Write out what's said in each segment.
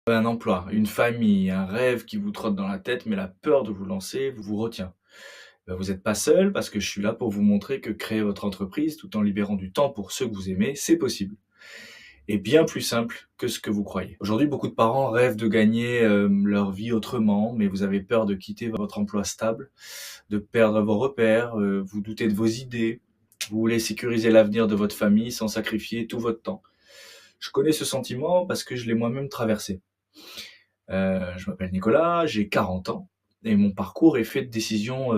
Un emploi, une famille, un rêve qui vous trotte dans la tête, mais la peur de vous lancer vous retient. Vous n'êtes pas seul parce que je suis là pour vous montrer que créer votre entreprise tout en libérant du temps pour ceux que vous aimez, c'est possible. Et bien plus simple que ce que vous croyez. Aujourd'hui, beaucoup de parents rêvent de gagner leur vie autrement, mais vous avez peur de quitter votre emploi stable, de perdre vos repères, vous doutez de vos idées, vous voulez sécuriser l'avenir de votre famille sans sacrifier tout votre temps. Je connais ce sentiment parce que je l'ai moi-même traversé. Je m'appelle Nicolas, j'ai 40 ans et mon parcours est fait de décisions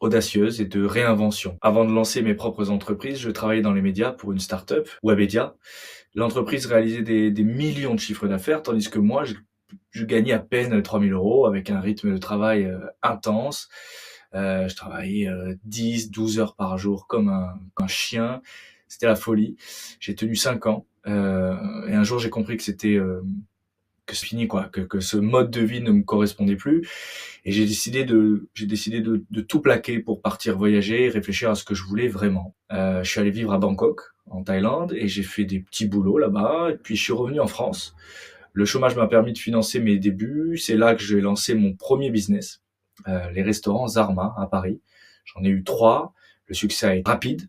audacieuses et de réinvention. Avant de lancer mes propres entreprises, je travaillais dans les médias pour une start-up, Webedia. L'entreprise réalisait des millions de chiffres d'affaires, tandis que moi, je gagnais à peine 3 000 € avec un rythme de travail intense. Je travaillais 10, 12 heures par jour comme un chien. C'était la folie. J'ai tenu 5 ans et un jour j'ai compris que que c'est fini quoi, que ce mode de vie ne me correspondait plus et j'ai décidé de tout plaquer pour partir voyager et réfléchir à ce que je voulais vraiment. Je suis allé vivre à Bangkok, en Thaïlande, et j'ai fait des petits boulots là-bas, et puis je suis revenu en France. Le chômage m'a permis de financer mes débuts, c'est là que j'ai lancé mon premier business, les restaurants Zarma à Paris. J'en ai eu 3, le succès a été rapide,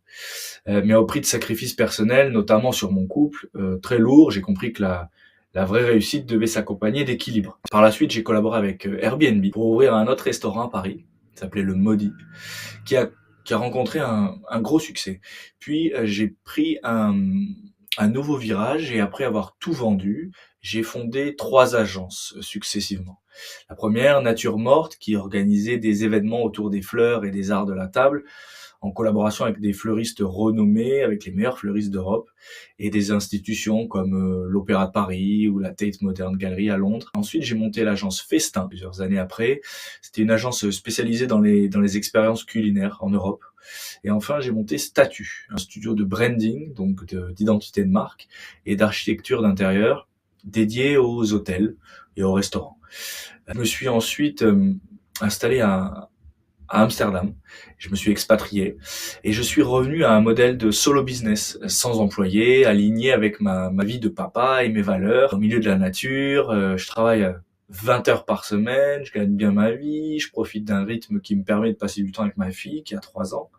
mais au prix de sacrifices personnels, notamment sur mon couple, très lourd. J'ai compris que la vraie réussite devait s'accompagner d'équilibre. Par la suite, j'ai collaboré avec Airbnb pour ouvrir un autre restaurant à Paris, qui s'appelait le Maudit, qui a, qui a rencontré un gros succès. Puis j'ai pris un nouveau virage et après avoir tout vendu, j'ai fondé 3 agences successivement. La première, Nature Morte, qui organisait des événements autour des fleurs et des arts de la table, en collaboration avec des fleuristes renommés, avec les meilleurs fleuristes d'Europe, et des institutions comme l'Opéra de Paris ou la Tate Modern Gallery à Londres. Ensuite, j'ai monté l'agence Festin, plusieurs années après. C'était une agence spécialisée dans les expériences culinaires en Europe. Et enfin, j'ai monté Statue, un studio de branding, donc d'identité de marque, et d'architecture d'intérieur, dédié aux hôtels et aux restaurants. Je me suis ensuite installé à Amsterdam. Je me suis expatrié et je suis revenu à un modèle de solo business, sans employé, aligné avec ma vie de papa et mes valeurs, au milieu de la nature. Je travaille 20 heures par semaine, je gagne bien ma vie, je profite d'un rythme qui me permet de passer du temps avec ma fille qui a 3 ans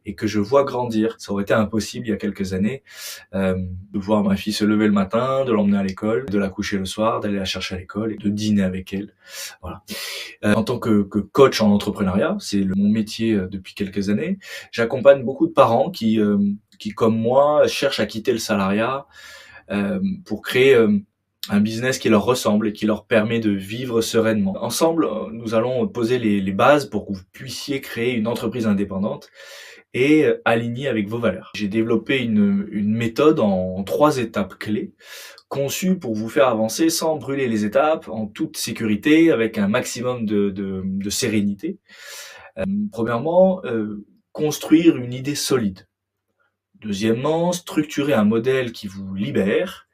et que je vois grandir. Ça aurait été impossible il y a quelques années de voir ma fille se lever le matin, de l'emmener à l'école, de la coucher le soir, d'aller la chercher à l'école et de dîner avec elle. Voilà. En tant que coach en entrepreneuriat, c'est mon métier depuis quelques années. J'accompagne beaucoup de parents qui comme moi, cherchent à quitter le salariat pour créer un business qui leur ressemble et qui leur permet de vivre sereinement. Ensemble, nous allons poser les bases pour que vous puissiez créer une entreprise indépendante et alignée avec vos valeurs. J'ai développé une méthode en 3 étapes clés, conçue pour vous faire avancer sans brûler les étapes, en toute sécurité, avec un maximum de sérénité. Premièrement, construire une idée solide. Deuxièmement, structurer un modèle qui vous libère.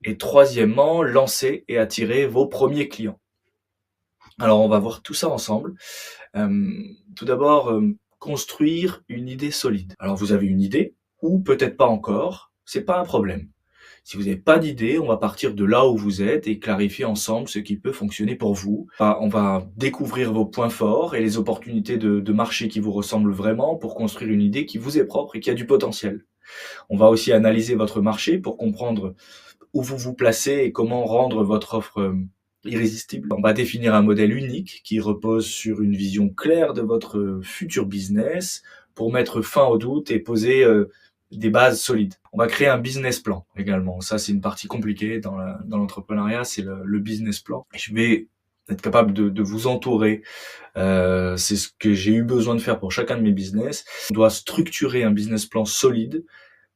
Et troisièmement, lancer et attirer vos premiers clients. Alors on va voir tout ça ensemble. Tout d'abord, construire une idée solide. Alors vous avez une idée, ou peut-être pas encore, c'est pas un problème. Si vous n'avez pas d'idée, on va partir de là où vous êtes et clarifier ensemble ce qui peut fonctionner pour vous. On va découvrir vos points forts et les opportunités de marché qui vous ressemblent vraiment pour construire une idée qui vous est propre et qui a du potentiel. On va aussi analyser votre marché pour comprendre où vous vous placez et comment rendre votre offre irrésistible. On va définir un modèle unique qui repose sur une vision claire de votre futur business pour mettre fin aux doutes et poser des bases solides. On va créer un business plan également. Ça, c'est une partie compliquée dans l'entrepreneuriat, c'est le business plan. Je vais être capable de vous entourer. C'est ce que j'ai eu besoin de faire pour chacun de mes business. On doit structurer un business plan solide,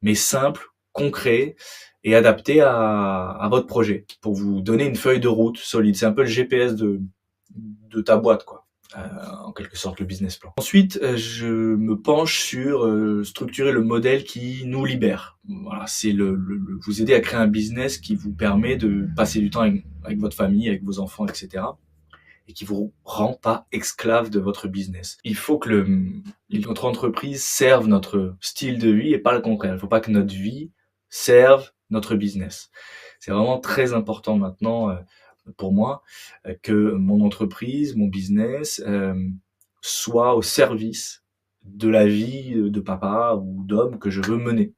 mais simple, concret et adapté à votre projet pour vous donner une feuille de route solide. C'est un peu le GPS de ta boîte, quoi. En quelque sorte, le business plan. Ensuite, je me penche sur structurer le modèle qui nous libère. Voilà, c'est vous aider à créer un business qui vous permet de passer du temps avec votre famille, avec vos enfants, etc. et qui vous rend pas esclave de votre business. Il faut que notre entreprise serve notre style de vie et pas le contraire. Il faut pas que notre vie serve notre business. C'est vraiment très important maintenant, pour moi, que mon entreprise, mon business, soit au service de la vie, de papa ou d'homme que je veux mener.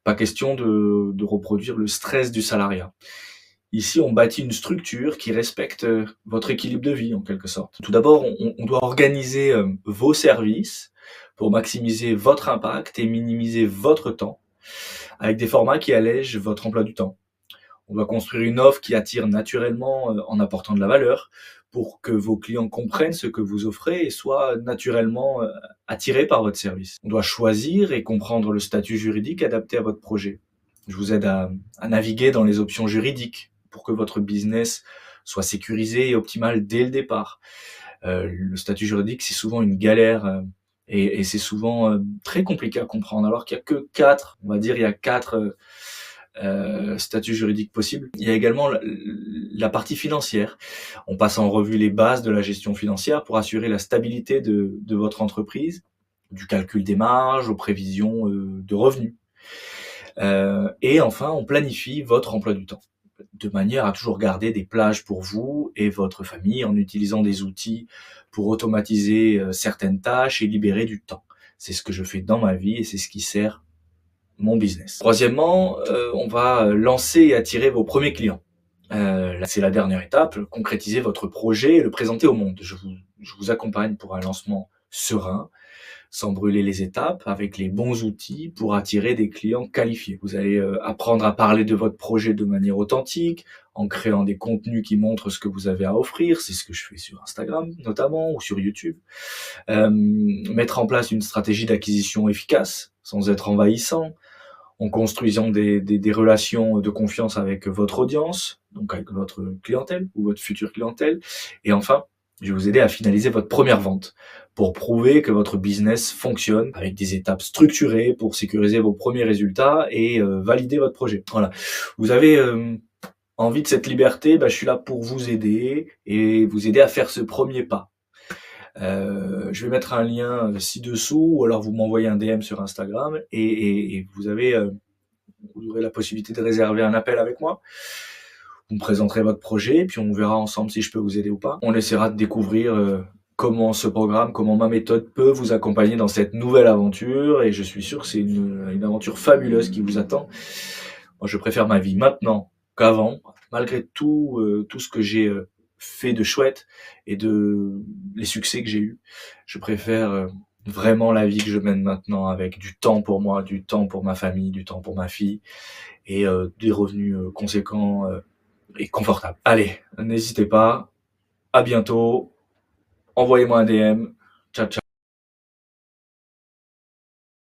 Pas question de reproduire le stress du salariat. Ici, on bâtit une structure qui respecte, votre équilibre de vie en quelque sorte. Tout d'abord, on doit organiser, vos services pour maximiser votre impact et minimiser votre temps, avec des formats qui allègent votre emploi du temps. On doit construire une offre qui attire naturellement, en apportant de la valeur, pour que vos clients comprennent ce que vous offrez et soient naturellement, attirés par votre service. On doit choisir et comprendre le statut juridique adapté à votre projet. Je vous aide à naviguer dans les options juridiques pour que votre business soit sécurisé et optimal dès le départ. Le statut juridique, c'est souvent une galère, et c'est souvent, très compliqué à comprendre alors qu'il y a que 4, on va dire, il y a 4 statuts juridiques possibles. Il y a également la partie financière. On passe en revue les bases de la gestion financière pour assurer la stabilité de votre entreprise, du calcul des marges aux prévisions, de revenus. Et enfin, on planifie votre emploi du temps, de manière à toujours garder des plages pour vous et votre famille en utilisant des outils pour automatiser, certaines tâches et libérer du temps. C'est ce que je fais dans ma vie et c'est ce qui sert mon business. Troisièmement, on va lancer et attirer vos premiers clients. Là, c'est la dernière étape, concrétiser votre projet et le présenter au monde. Je vous accompagne pour un lancement serein, sans brûler les étapes, avec les bons outils pour attirer des clients qualifiés. Vous allez apprendre à parler de votre projet de manière authentique, en créant des contenus qui montrent ce que vous avez à offrir. C'est ce que je fais sur Instagram notamment, ou sur YouTube. Mettre en place une stratégie d'acquisition efficace, sans être envahissant, en construisant des relations de confiance avec votre audience, donc avec votre clientèle ou votre future clientèle. Et enfin, je vais vous aider à finaliser votre première vente pour prouver que votre business fonctionne avec des étapes structurées pour sécuriser vos premiers résultats et valider votre projet. Voilà. Vous avez envie de cette liberté, je suis là pour vous aider et vous aider à faire ce premier pas. Je vais mettre un lien ci-dessous, ou alors vous m'envoyez un DM sur Instagram et vous aurez la possibilité de réserver un appel avec moi. Vous me présenterez votre projet, puis on verra ensemble si je peux vous aider ou pas. On essaiera de découvrir comment ce programme, comment ma méthode peut vous accompagner dans cette nouvelle aventure, et je suis sûr que c'est une aventure fabuleuse qui vous attend. Moi, je préfère ma vie maintenant qu'avant, malgré tout ce que j'ai fait de chouette et de les succès que j'ai eus. Je préfère vraiment la vie que je mène maintenant, avec du temps pour moi, du temps pour ma famille, du temps pour ma fille et des revenus conséquents et confortables. Allez, n'hésitez pas, à bientôt, envoyez-moi un DM, ciao ciao.